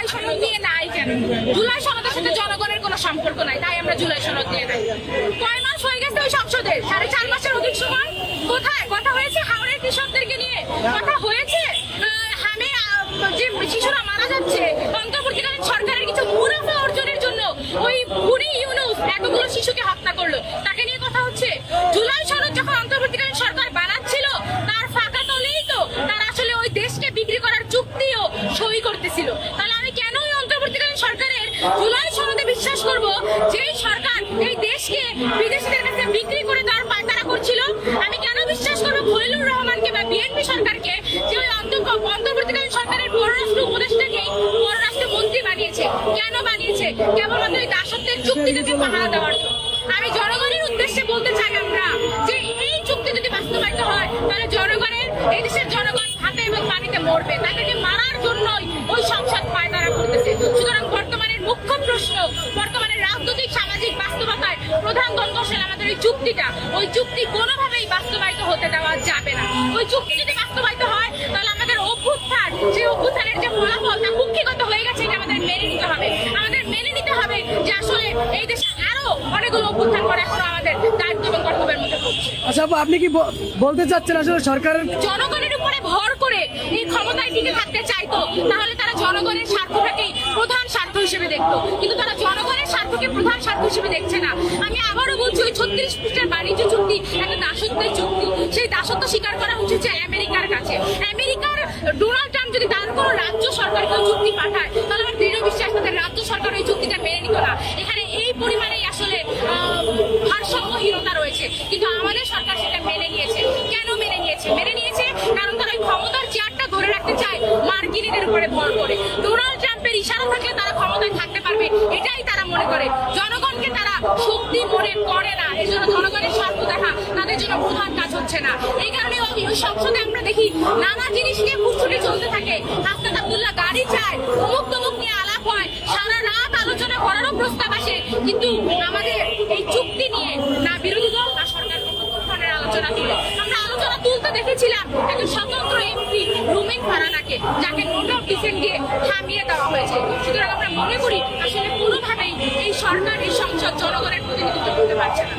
জুলাই সনদ নিয়ে নাই কেন? জুলাই সনদের সাথে জনগণের কোনো সম্পর্ক নাই, তাই আমরা জুলাই সনদ নিয়ে নাই। কয় মাস হয়ে গেছে ওই সংসদের? 4.5 মাসের অধিক সময়। কোথায় কথা হয়েছে হাওড়ের কৃষকদেরকে নিয়ে? কথা হয়েছে হামে যে শিশুরা মারা যাচ্ছে অন্তর্বর্তীকালীন সরকারের কিছু মুনাফা অর্জনের জন্য ওই খুনি ইউনূস এতগুলো শিশুকে হত্যা করলো, তাকে নিয়ে কথা হচ্ছে? জুলাই সনদ যখন অন্তর্বর্তীকালীন সরকার বানাচ্ছিল তার ফাঁকা তলেই তো তারা আসলে ওই দেশকে বিক্রি করার চুক্তিও সই করতেছিল। তাহলে আমি কেন ওই অন্তর্বর্তীকালীন সরকারের জুলাই সনদে বিশ্বাস করব, যেই সরকার এই দেশকে বিদেশিদের কাছে বিক্রি করে তার পায়তারা করছিল? আমি কেন বিশ্বাস করবো খলিলুর রহমানকে বা বিএনপি সরকারকে, যে ওই অন্তর্বর্তীকালীন সরকারের পররাষ্ট্র উপদেষ্টাকে পররাষ্ট্র মন্ত্রী বানিয়েছে? কেন বানিয়েছে? কেবলমাত্র এই দাসত্বের চুক্তিটাকে পাহারা দেওয়ার জন্য। আমি জনগণের উদ্দেশ্যে বলতে চাই আমরা যে এই চুক্তি যদি বাস্তবায়িত হয় তাহলে জনগণের, এই দেশের জনগণ ভাতে এবং পানিতে মরবে। তাদেরকে মারার জন্যই ওই সংসদ পায়তারা করতেছে। সুতরাং বর্তমানের মুখ্য প্রশ্ন, বর্তমানের রাজনৈতিক সামাজিক বাস্তবতায় প্রধান দ্বন্দ্ব আসলে আমাদের ওই চুক্তিটা। ওই চুক্তি কোনোভাবেই বাস্তবায়িত হতে দেওয়া যাবে না। ওই চুক্তি যদি বাস্তবায়িত হয় তাহলে আমাদের অভ্যুত্থান, সেই অভ্যুত্থানের যে ফলাফল তা কুক্ষিগত হয়ে গেছে, এটা আমাদের মেনে নিতে হবে। আমাদের মেনে নিতে হবে যে আসলে এই দেশে আরো অনেকগুলো অভ্যুত্থান করে এখনো আমাদের দায়িত্ব এবং কর্তব্যের মধ্যে পড়ছে। আচ্ছা আপু, আপনি কি বলতে চাচ্ছেন আসলে সরকারের জনগণের উপরে ভর করে এই ক্ষমতায় টিকে থাকতে চাইতো, তাহলে তারা জনগণের স্বার্থটাকেই প্রধান স্বার্থ হিসেবে দেখতো, কিন্তু তারা জনগণের স্বার্থকে প্রধান স্বার্থ হিসেবে দেখছে না। আমি আবারও বলছি, ওই 36 পৃষ্ঠার বাণিজ্য চুক্তি একটা দাসত্বের চুক্তি। সেই দাসত্ব স্বীকার করা হচ্ছে যে আমেরিকার কাছে। আমেরিকার ডোনাল্ড ট্রাম্প যদি তার কোনো রাজ্য সরকারকে চুক্তি পাঠায় তাহলে আমার দৃঢ় বিশ্বাস তাদের রাজ্য সরকার ওই চুক্তিটা মেনে নিত না। এখানে এই পরিমাণেই আসলে ভারসাম্যহীনতা রয়েছে, কিন্তু আমাদের সরকার সেটা মেনে নিয়েছে। কেন মেনে নিয়েছে? মেনে নিয়েছে কারণ তারা ওই ক্ষমতার চেয়ারটা ধরে রাখতে চায় মার্কিনীদের উপরে ভর করে। ডোনাল্ড ট্রাম্পের ইশারা থাকলে তারা ক্ষমতায় থাকতে পারবে, এটাই তারা মনে করে। জনগণকে তারা শক্তি মনে করে না, এই জন্য জনগণের স্বার্থ দেখা তাদের জন্য প্রধান কাজ হচ্ছে না। এই কারণে ওই সংসদে আমরা দেখি নানা জিনিস নিয়ে ফুটফুটি চলতে থাকে। হাসনাত আব্দুল্লাহ গাড়ি চায়, অমুক তমুক নিয়ে আলাপ হয়, সারা রাত আলোচনা করারও প্রস্তাব আসে, কিন্তু আমাদের এই চুক্তি নিয়ে না বিরোধী দল না সরকার কোনো ধরনের আলোচনা তুলে। আমরা আলোচনা তুলতে দেখেছিলাম একজন স্বতন্ত্র এমপি রুমিন ফারহানাকে, যাকে নোট অফ ডিসেন্ট দিয়ে থামিয়ে দেওয়া হয়েছে। সুতরাং আমরা মনে করি আসলে কোনোভাবেই এই সরকার, এই সংসদ জনগণের প্রতিনিধিত্ব করতে পারছে না।